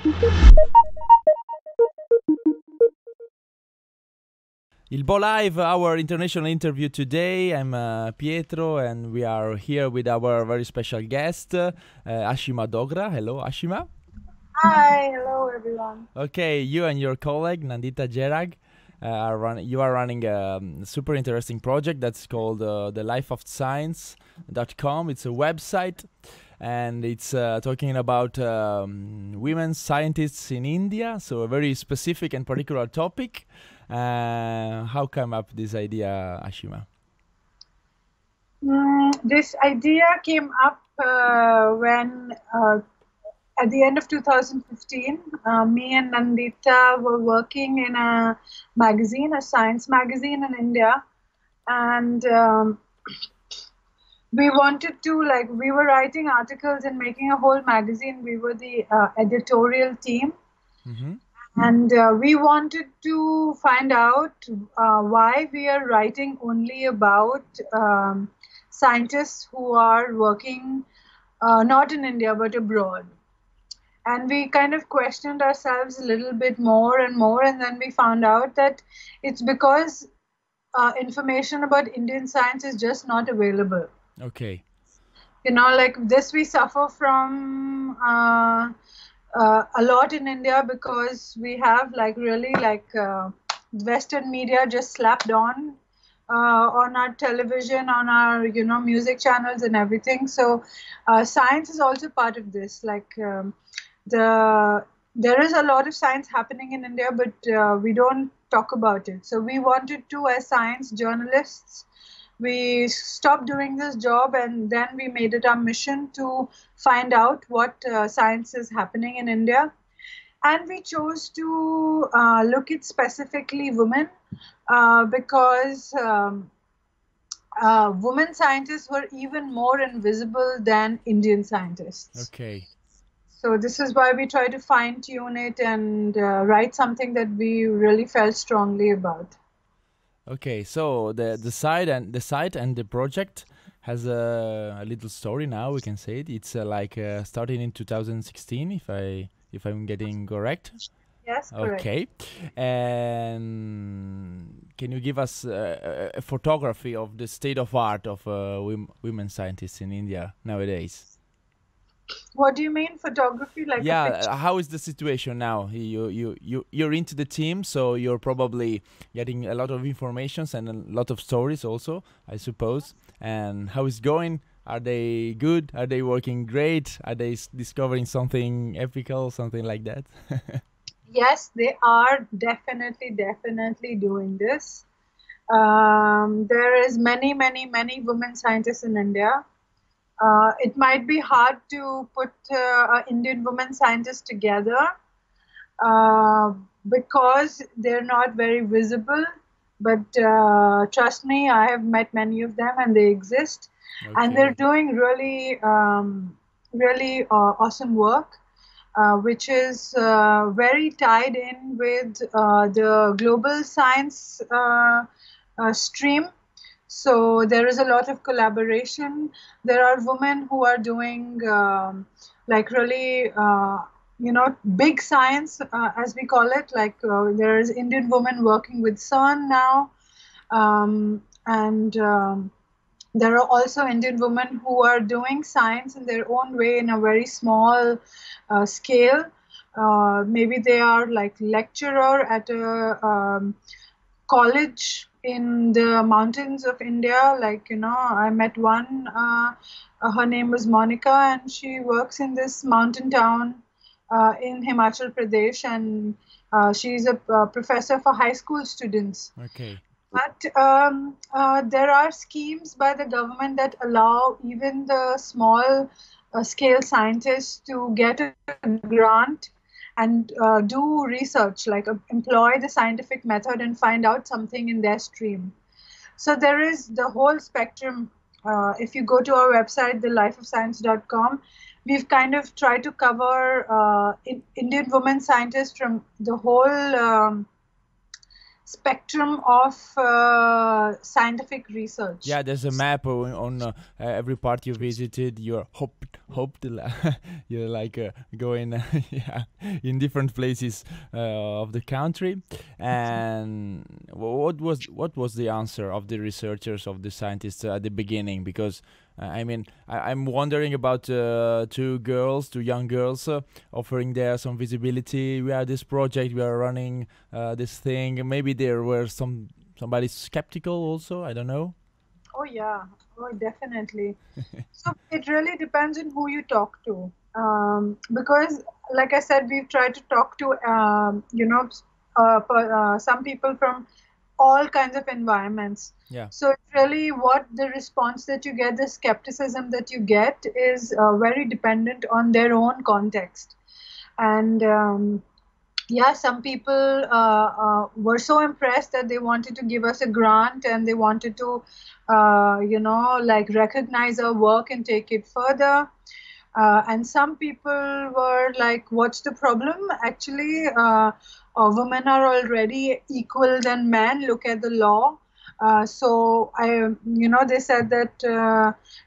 Il Bo Live, our international interview today. I'm Pietro, and we are here with our very special guest, Ashima Dogra. Hello, Ashima. Hi, hello everyone. Okay, you and your colleague Nandita Jerag you are running a super interesting project that's called the lifeofscience.com. It's a website, and it's talking about women scientists in India, so a very specific and particular topic. How come up this idea, Ashima? This idea came up when at the end of 2015, me and Nandita were working in a magazine, a science magazine in India, and we wanted to, we were writing articles and making a whole magazine. We were the editorial team. Mm-hmm. And we wanted to find out why we are writing only about scientists who are working not in India but abroad. And we kind of questioned ourselves a little bit more and more, and then we found out that it's because information about Indian science is just not available. Okay. You know, like this we suffer from a lot in India because we have Western media just slapped on our television, on our music channels and everything. So science is also part of this. There is a lot of science happening in India, but we don't talk about it. So we wanted to, as science journalists, we stopped doing this job, and then we made it our mission to find out what science is happening in India. And we chose to look at specifically women because women scientists were even more invisible than Indian scientists. Okay. So this is why we try to fine-tune it and write something that we really felt strongly about. Okay, so the site and the project has a little story now. We can say it. It's starting in 2016, if I'm getting correct. Yes, correct. Okay, and can you give us a photography of the state of art of women scientists in India nowadays? What do you mean, photography? Like yeah, a picture? how is the situation now? You're into the team, so you're probably getting a lot of informations and a lot of stories also, I suppose. And how is it going? Are they good? Are they working great? Are they discovering something epical, something like that? Yes, they are definitely doing this. There is many women scientists in India. It might be hard to put Indian women scientists together because they're not very visible. But trust me, I have met many of them, and they exist, and they're doing really awesome work. Which is very tied in with the global science stream. So there is a lot of collaboration. There are women who are doing really, big science, as we call it. There is Indian women working with CERN now, and there are also Indian women who are doing science in their own way in a very small scale. Maybe they are like lecturer at a college in the mountains of India. I met one, her name was Monica, and she works in this mountain town in Himachal Pradesh, and she's a professor for high school students. Okay. But there are schemes by the government that allow even the small scale scientists to get a grant and do research, employ the scientific method and find out something in their stream. So there is the whole spectrum. If you go to our website, thelifeofscience.com, we've kind of tried to cover Indian women scientists from the whole spectrum of scientific research. Yeah, there's a map on every part you visited. You're hoped you're like going yeah in different places of the country. And what was the answer of the researchers, of the scientists at the beginning? Because I mean, I'm wondering about two young girls, offering there some visibility. We are this project, we are running this thing. Maybe there were somebody skeptical also. I don't know. Oh yeah, oh definitely. So it really depends on who you talk to. Because, like I said, we've tried to talk to, some people from all kinds of environments. Yeah. So it's really what the response that you get, the skepticism that you get is very dependent on their own context. And yeah, some people were so impressed that they wanted to give us a grant, and they wanted to, like recognize our work and take it further. And some people were like, what's the problem? Actually, women are already equal than men. Look at the law. They said that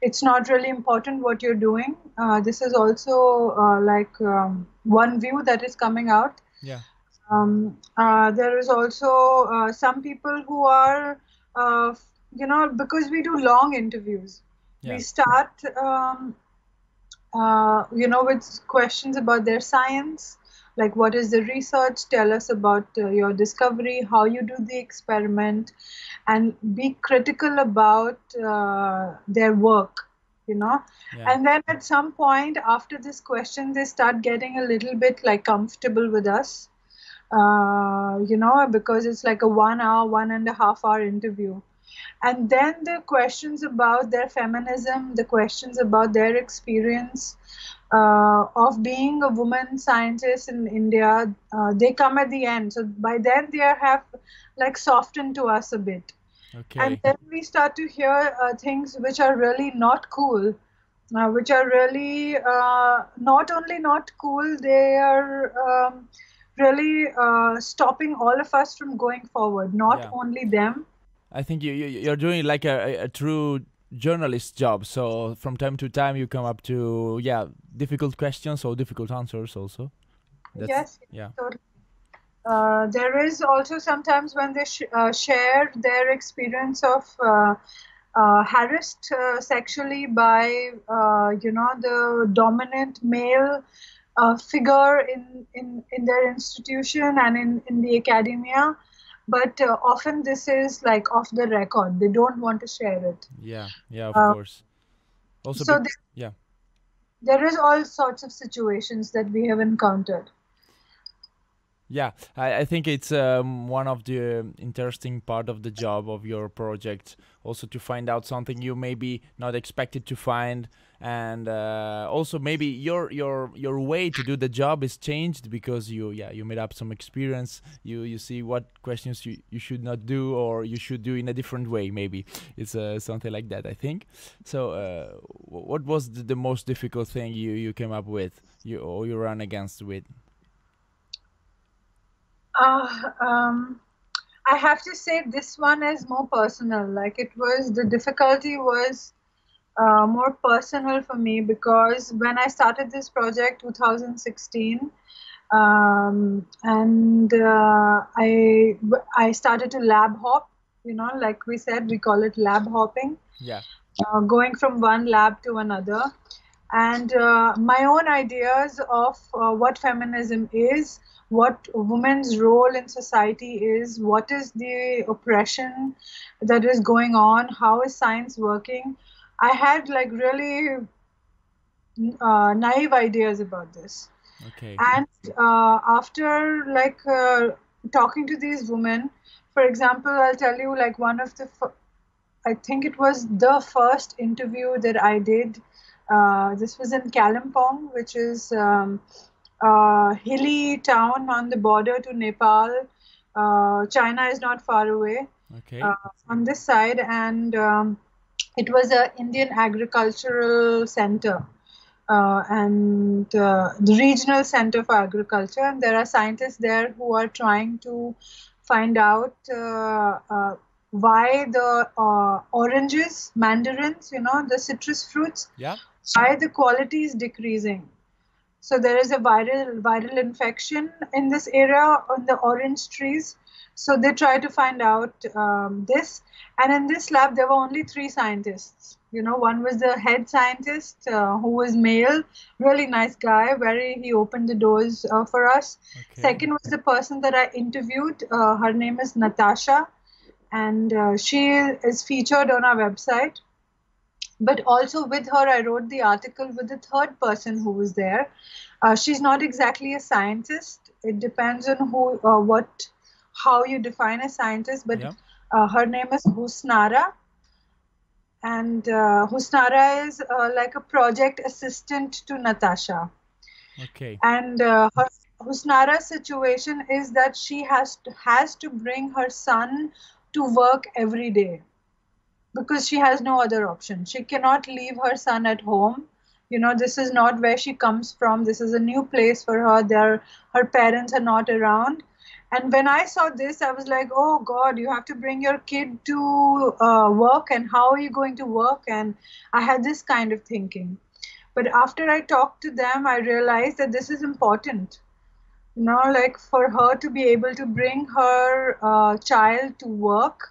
it's not really important what you're doing. This is also one view that is coming out. Yeah. There is also some people who are, because we do long interviews. We Yeah. start, with questions about their science, like what is the research, tell us about your discovery, how you do the experiment, and be critical about their work, you know. Yeah. And then at some point after this question, they start getting a little bit like comfortable with us, because it's like a 1 hour, 1.5 hour interview. And then the questions about their feminism, the questions about their experience of being a woman scientist in India, they come at the end. So by then they have like softened to us a bit. And Okay. then we start to hear things which are really not cool, which are really not only not cool, they are really stopping all of us from going forward, not Yeah. only them. I think you're doing like a true journalist job. So from time to time you come up to difficult questions or difficult answers also. That's Yes, yeah. totally. There is also sometimes when they share their experience of harassed sexually by the dominant male figure in their institution and in the academia, but often this is like off the record. They don't want to share it. Yeah. Yeah. Of Uh, course. Also, so yeah. there is all sorts of situations that we have encountered. Yeah, I think it's one of the interesting part of the job of your project, also to find out something you maybe not expected to find, and also maybe your way to do the job is changed because you made up some experience. You see what questions you should not do or you should do in a different way. Maybe it's something like that. I think. So, what was the most difficult thing you came up with, you ran against with? Uh, um, I have to say this one is more personal. Like it was, the difficulty was more personal for me because when I started this project 2016, and I started to lab hop. Like we said, we call it lab hopping, Yeah. going from one lab to another. And my own ideas of what feminism is, what women's role in society is, what is the oppression that is going on, how is science working. I had like really naive ideas about this. Okay. And after like talking to these women, for example, I'll tell you like one of the I think it was the first interview that I did. This was in Kalimpong, which is a hilly town on the border to Nepal. China is not far away Okay. uh, on this side, and it was a Indian agricultural center. And the regional center for agriculture, and there are scientists there who are trying to find out why the oranges, mandarins, the citrus fruits, Yeah. why the quality is decreasing. So there is a viral infection in this area on the orange trees. So they try to find out this. And in this lab, there were only 3 scientists. One was the head scientist who was male, really nice guy. He opened the doors for us. Okay. Second was the person that I interviewed. Her name is Natasha, and she is featured on our website. But also with her, I wrote the article with the third person who was there. She's not exactly a scientist. It depends on how you define a scientist. But Yeah. her name is Husnara, and Husnara is like a project assistant to Natasha. Okay. And Husnara's situation is that she has to bring her son to work every day, because she has no other option. She cannot leave her son at home. This is not where she comes from. This is a new place for her. Her parents are not around. And when I saw this, I was like, oh God, you have to bring your kid to work, and how are you going to work? And I had this kind of thinking. But after I talked to them, I realized that this is important. Like for her to be able to bring her child to work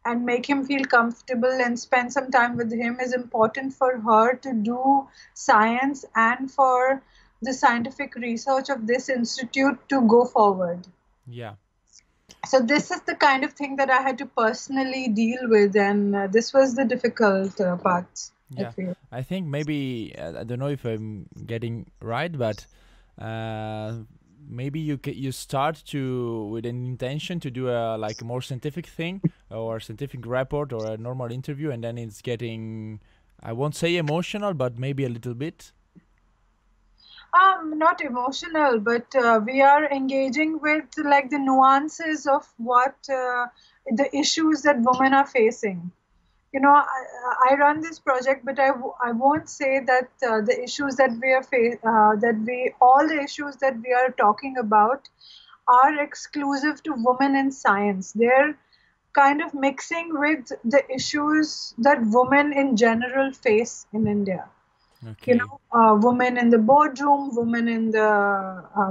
and make him feel comfortable and spend some time with him is important for her to do science and for the scientific research of this institute to go forward. Yeah. So this is the kind of thing that I had to personally deal with, and this was the difficult part, I Yeah. feel. I think maybe I don't know if I'm getting right, but maybe you start to with an intention to do a like a more scientific thing or scientific report or a normal interview, and then it's getting, I won't say emotional, but maybe a little bit. Not emotional, but we are engaging with like the nuances of what the issues that women are facing. I run this project, but I won't say that the issues that we are all the issues that we are talking about are exclusive to women in science. They're kind of mixing with the issues that women in general face in India. Okay. Women in the boardroom, women in the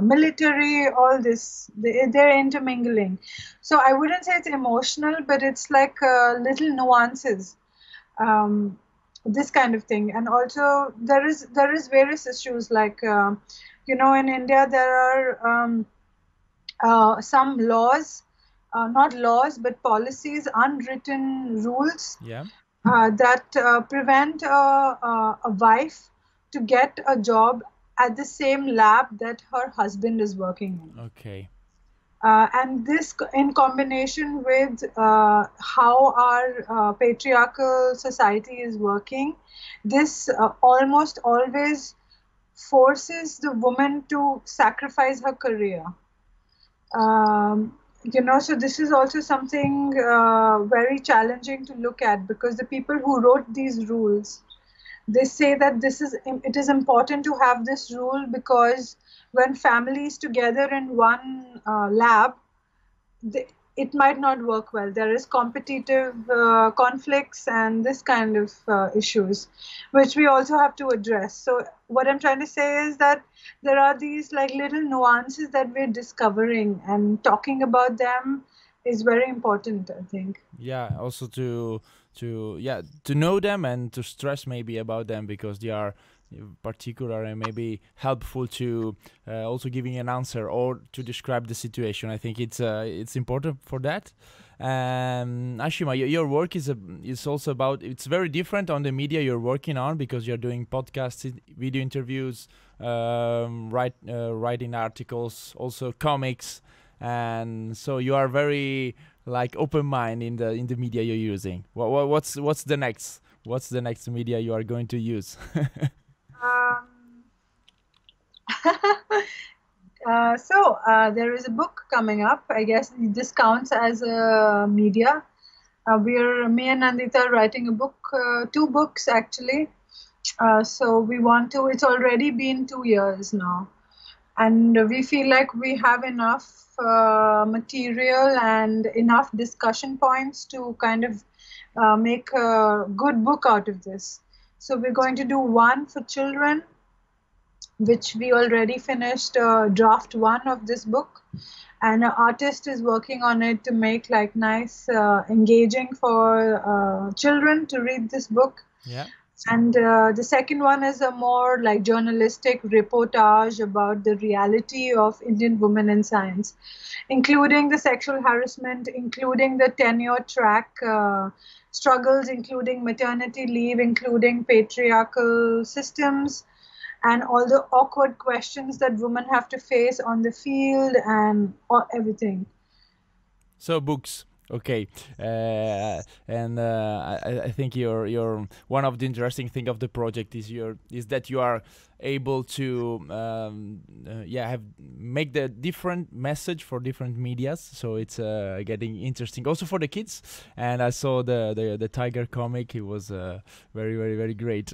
military, all this, they're intermingling. So I wouldn't say it's emotional, but it's like little nuances, um, this kind of thing. And also there is various issues like, in India there are some laws, not laws, but policies, unwritten rules Yeah. that prevent a wife to get a job at the same lab that her husband is working in. Okay. And this, in combination with how our patriarchal society is working, this almost always forces the woman to sacrifice her career. So this is also something very challenging to look at, because the people who wrote these rules, they say that it is important to have this rule, because when families together in one lab, they, it might not work well. There is competitive conflicts and this kind of issues, which we also have to address. So what I'm trying to say is that there are these like little nuances that we're discovering, and talking about them is very important, I think. Yeah, also to know them and to stress maybe about them, because they are particular and maybe helpful to also giving an answer or to describe the situation. I think it's important for that. Ashima, your work is also about, it's very different on the media you're working on, because you're doing podcasts, video interviews, writing articles, also comics, and so you are very like open mind in the media you're using. What's the next media you are going to use? Um, there is a book coming up. I guess this counts as a media. Me and Nandita are writing a book, 2 books actually. So we want to. It's already been 2 years now, and we feel like we have enough material and enough discussion points to kind of make a good book out of this. So we're going to do one for children, which we already finished draft one of this book, and an artist is working on it to make like nice engaging for children to read this book. Yeah. And the second one is a more like journalistic reportage about the reality of Indian women in science, including the sexual harassment, including the tenure track struggles, including maternity leave, including patriarchal systems, and all the awkward questions that women have to face on the field and everything. So books, okay, and I think you're one of the interesting thing of the project is that you are able to have make the different message for different medias. So it's getting interesting also for the kids. And I saw the tiger comic. It was very very very great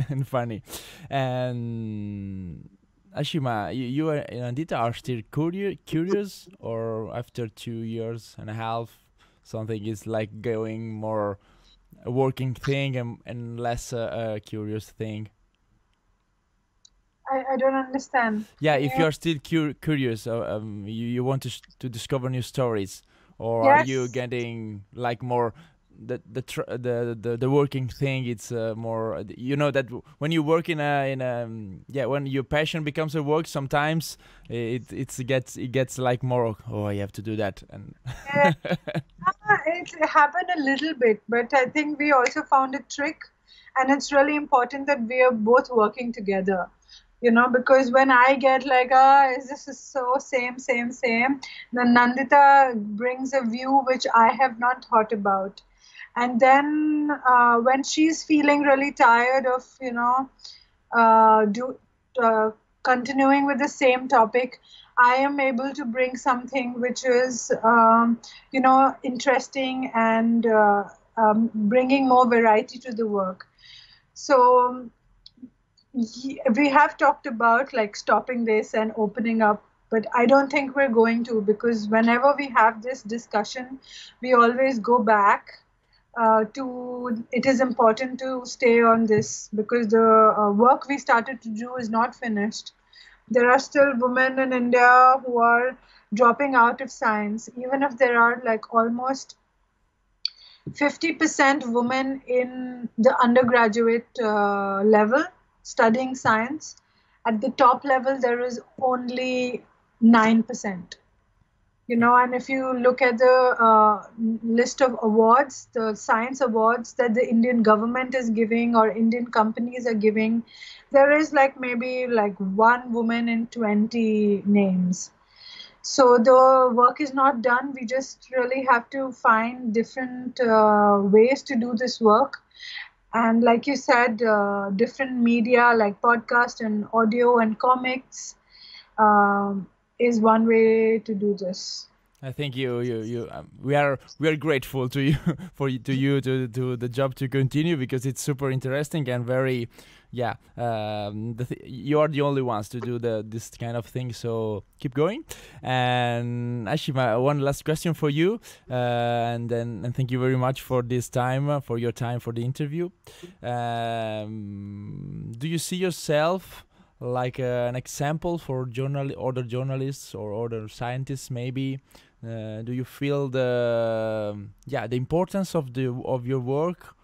and funny. And Ashima, you and Anita are still curious, or after 2 years and a half, something is like going more a working thing and less a curious thing? I don't understand. Yeah, Can if you? you are still curious, you want to discover new stories, or are you Yes. getting like more the working thing? It's more you know that when you work in a when your passion becomes a work, sometimes it gets like more, oh, I have to do that. And Yeah. It happened a little bit, but I think we also found a trick, and it's really important that we are both working together. Because when I get like, is this is so same, then Nandita brings a view which I have not thought about. And then when she's feeling really tired of, do uh, continuing with the same topic, I am able to bring something which is, interesting and bringing more variety to the work. So we have talked about like stopping this and opening up, but I don't think we're going to, because whenever we have this discussion, we always go back to it is important to stay on this, because the work we started to do is not finished. There are still women in India who are dropping out of science, even if there are like almost 50% women in the undergraduate level studying science. At the top level, there is only 9%. And if you look at the list of awards, the science awards that the Indian government is giving or Indian companies are giving, there is like maybe like one woman in 20 names. So the work is not done. We just really have to find different ways to do this work. And like you said, different media like podcast and audio and comics is one way to do this. I think we are grateful to you to the job to continue, because it's super interesting and very, yeah. You are the only ones to do this kind of thing, so keep going. And Ashima, one last question for you, and thank you very much for this time, for your time for the interview. Do you see yourself like an example for other journalists or other scientists, maybe? Do you feel the importance of your work,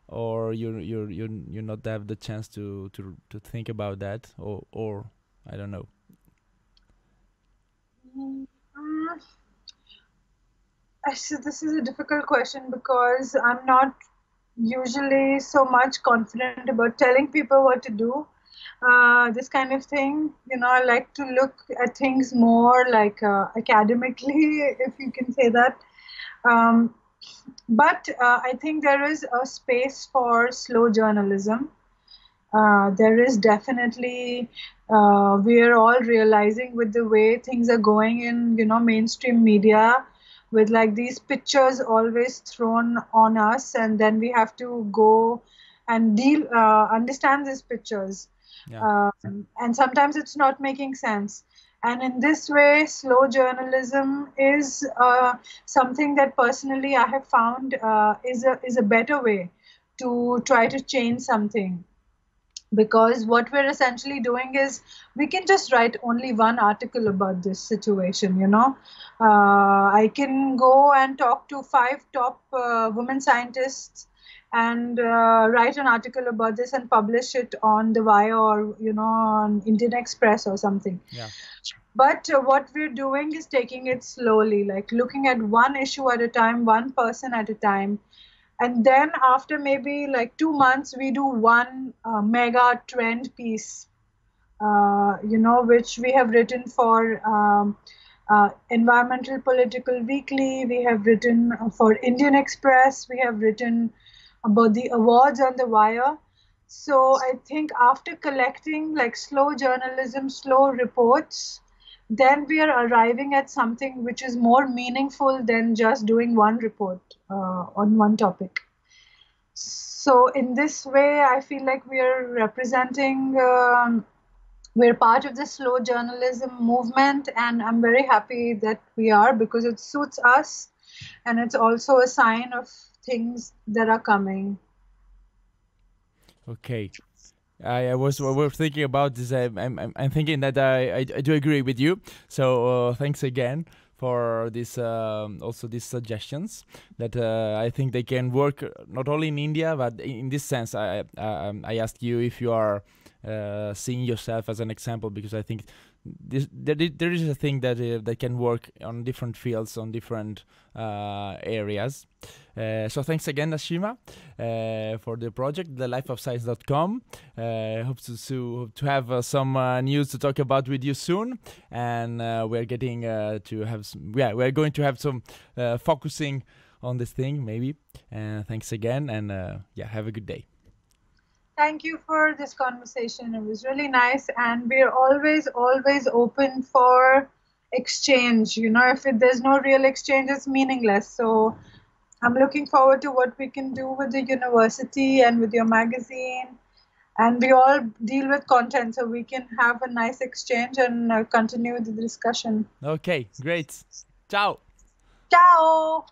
or you not have the chance to think about that, or I don't know. Mm, this is a difficult question because I'm not usually so much confident about telling people what to do. This kind of thing, I like to look at things more like academically, if you can say that. Um, but I think there is a space for slow journalism. There is definitely, we are all realizing with the way things are going in, mainstream media, with like these pictures always thrown on us, and then we have to go and understand these pictures. Yeah. And sometimes it's not making sense. And in this way, slow journalism is something that personally I have found is a better way to try to change something, because what we're essentially doing is we can just write only one article about this situation, I can go and talk to 5 top women scientists and write an article about this and publish it on the Wire, or on Indian Express or something. Yeah. But what we're doing is taking it slowly, like looking at one issue at a time, one person at a time. And then after maybe like 2 months, we do one mega trend piece, which we have written for Environmental Political Weekly. We have written for Indian Express. We have written about the awards on the Wire. So I think after collecting like slow journalism, slow reports, then we are arriving at something which is more meaningful than just doing one report on one topic. So in this way, I feel like we are representing, we're part of the slow journalism movement, and I'm very happy that we are, because it suits us, and it's also a sign of things that are coming. Okay. I was thinking about this. I'm thinking that I do agree with you. So thanks again for this also these suggestions that I think they can work not only in India, but in this sense I asked you if you are seeing yourself as an example, because I think there is a thing that can work on different fields, on different areas. So thanks again, Ashima, for the project, thelifeofscience.com. Hope to have some news to talk about with you soon, and we're getting to have we're going to have some focusing on this thing maybe. Thanks again, and have a good day. Thank you for this conversation. It was really nice, and we're always open for exchange. If there's no real exchange, it's meaningless. So I'm looking forward to what we can do with the university and with your magazine. And we all deal with content, so we can have a nice exchange and continue the discussion. Okay, great. Ciao. Ciao.